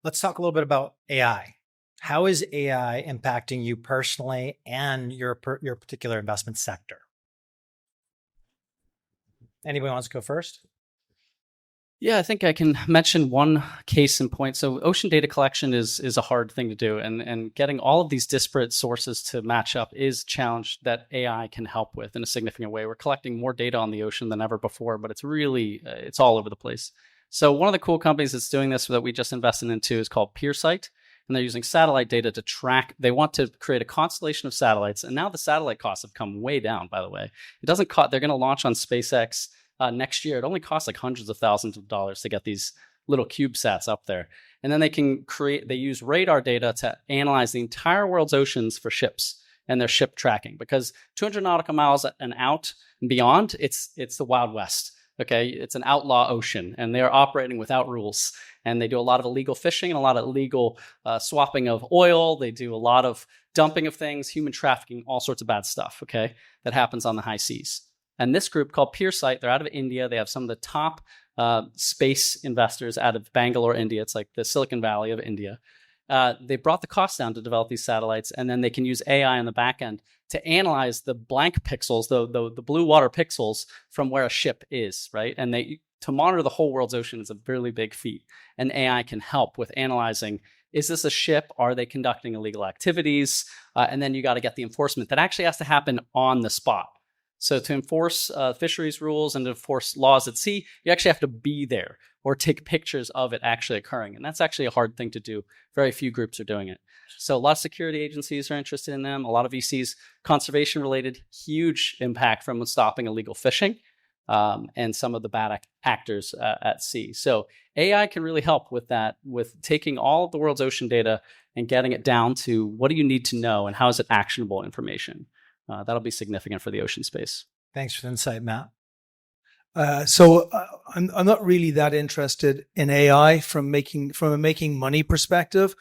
Let's talk a little bit about AI. How is AI impacting you personally and your particular investment sector? Anybody wants to go first? Yeah, I think I can mention one case in point. So ocean data collection is a hard thing to do, and getting all of these disparate sources to match up is a challenge that AI can help with in a significant way. We're collecting more data on the ocean than ever before, but it's really it's all over the place. So one of the cool companies that's doing this that we just invested into is called PeerSight, and they're using satellite data to track. They want to create a constellation of satellites, and now the satellite costs have come way down. By the way, it doesn't cost. They're going to launch on SpaceX next year. It only costs like hundreds of thousands of dollars to get these little CubeSats up there. And then they use radar data to analyze the entire world's oceans for ships and their ship tracking, because 200 nautical miles and out and beyond, it's the Wild West. Okay, it's an outlaw ocean, and they're operating without rules. And they do a lot of illegal fishing and a lot of illegal swapping of oil. They do a lot of dumping of things, human trafficking, all sorts of bad stuff, okay, that happens on the high seas. And this group called PeerSight, they're out of India. They have some of the top space investors out of Bangalore, India. It's like the Silicon Valley of India. They brought the cost down to develop these satellites, and then they can use AI on the back end to analyze the blank pixels, the blue water pixels from where a ship is, right? And to monitor the whole world's ocean is a really big feat. And AI can help with analyzing, is this a ship? Are they conducting illegal activities? And then you got to get the enforcement that actually has to happen on the spot. So to enforce fisheries rules and to enforce laws at sea, you actually have to be there or take pictures of it actually occurring. And that's actually a hard thing to do. Very few groups are doing it. So a lot of security agencies are interested in them. A lot of VCs, conservation related, huge impact from stopping illegal fishing and some of the bad actors at sea. So AI can really help with that, with taking all of the world's ocean data and getting it down to what do you need to know and how is it actionable information. That'll be significant for the ocean space. Thanks for the insight, Matt. I'm not really that interested in AI from a making money perspective,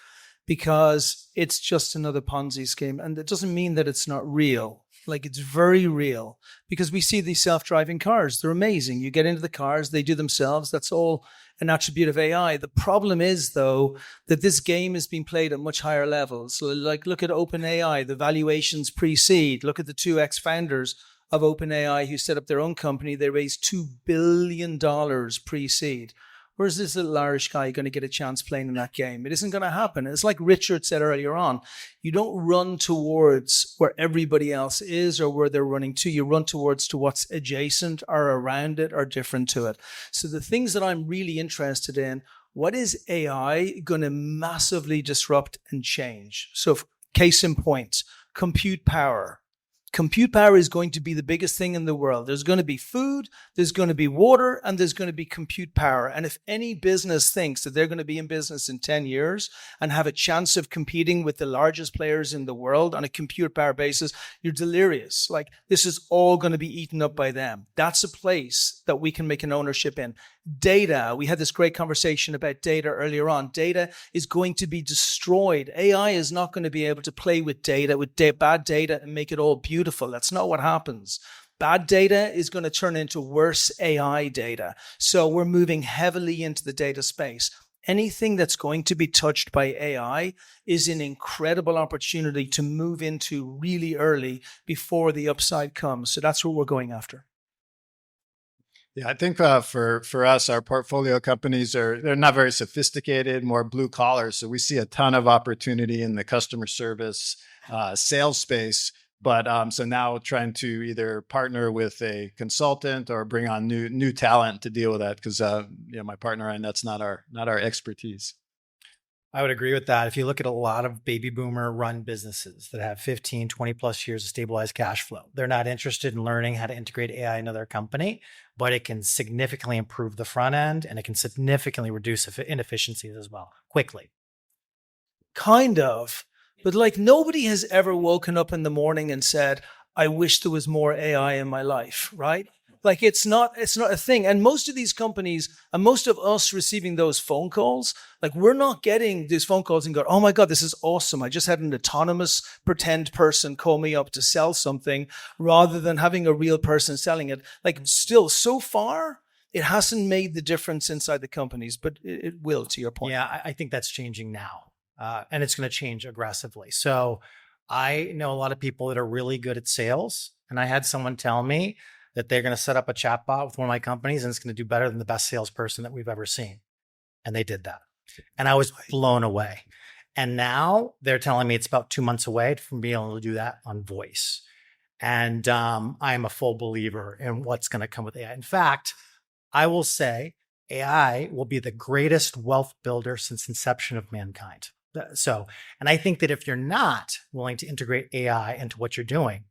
because it's just another Ponzi scheme, and it doesn't mean that it's not real. Like, it's very real, because we see these self-driving cars. They're amazing. You get into the cars, they do themselves. That's all an attribute of AI. The problem is, though, that this game is being played at much higher levels. So, like, look at OpenAI. The valuations precede. Look at the two ex-founders of OpenAI who set up their own company. They raised $2 billion pre-seed. Where's this little Irish guy going to get a chance playing in that game? It isn't going to happen. It's like Richard said earlier on. You don't run towards where everybody else is or where they're running to. You run towards to what's adjacent or around it or different to it. So the things that I'm really interested in, what is AI going to massively disrupt and change? So case in point, compute power. Compute power is going to be the biggest thing in the world. There's going to be food, there's going to be water, and there's going to be compute power. And if any business thinks that they're going to be in business in 10 years and have a chance of competing with the largest players in the world on a compute power basis, you're delirious. Like, this is all going to be eaten up by them. That's a place that we can make an ownership in. Data. We had this great conversation about data earlier on. Data is going to be destroyed. AI is not going to be able to play with data, bad data, and make it all beautiful. That's not what happens. Bad data is going to turn into worse AI data. So we're moving heavily into the data space. Anything that's going to be touched by AI is an incredible opportunity to move into really early before the upside comes. So that's what we're going after. Yeah, I think for us, our portfolio companies they're not very sophisticated, more blue collar. So we see a ton of opportunity in the customer service, sales space. But so now trying to either partner with a consultant or bring on new talent to deal with that, because my partner and that's not our expertise. I would agree with that. If you look at a lot of baby boomer run businesses that have 15, 20 plus years of stabilized cash flow, they're not interested in learning how to integrate AI into their company, but it can significantly improve the front end and it can significantly reduce inefficiencies as well, quickly. Kind of. But like, nobody has ever woken up in the morning and said, I wish there was more AI in my life, right? Like, it's not a thing. And most of these companies and most of us receiving those phone calls, like, we're not getting these phone calls and go, oh my God, this is awesome. I just had an autonomous pretend person call me up to sell something, rather than having a real person selling it. Like, still so far, it hasn't made the difference inside the companies, but it will, to your point. Yeah, I think that's changing now. And it's going to change aggressively. So I know a lot of people that are really good at sales. And I had someone tell me that they're going to set up a chatbot with one of my companies and it's going to do better than the best salesperson that we've ever seen. And they did that. And I was blown away. And now they're telling me it's about 2 months away from being able to do that on voice. And I'm a full believer in what's going to come with AI. In fact, I will say AI will be the greatest wealth builder since inception of mankind. So, and I think that if you're not willing to integrate AI into what you're doing,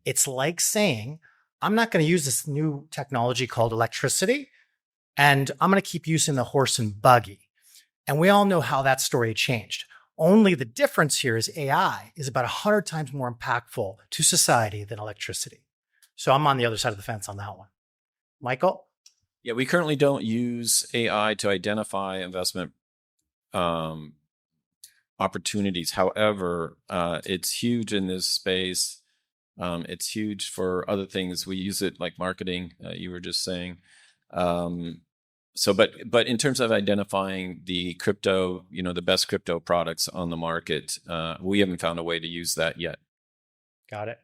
it's like saying, I'm not going to use this new technology called electricity, and I'm going to keep using the horse and buggy. And we all know how that story changed. Only the difference here is AI is about 100 times more impactful to society than electricity. So I'm on the other side of the fence on that one. Michael? Yeah, we currently don't use AI to identify investment opportunities. However, it's huge in this space. It's huge for other things. We use it like marketing, you were just saying. But in terms of identifying the crypto, the best crypto products on the market, we haven't found a way to use that yet. Got it.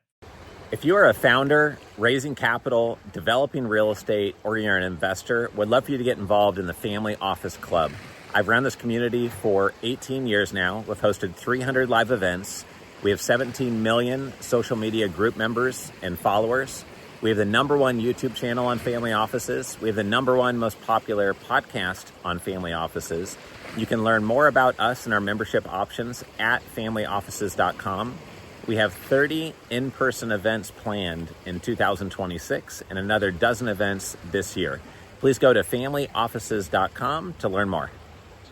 If you are a founder, raising capital, developing real estate, or you're an investor, would love for you to get involved in the Family Office Club. I've run this community for 18 years now. We've hosted 300 live events. We have 17 million social media group members and followers. We have the #1 YouTube channel on family offices. We have the #1 most popular podcast on family offices. You can learn more about us and our membership options at familyoffices.com. We have 30 in-person events planned in 2026 and another dozen events this year. Please go to familyoffices.com to learn more.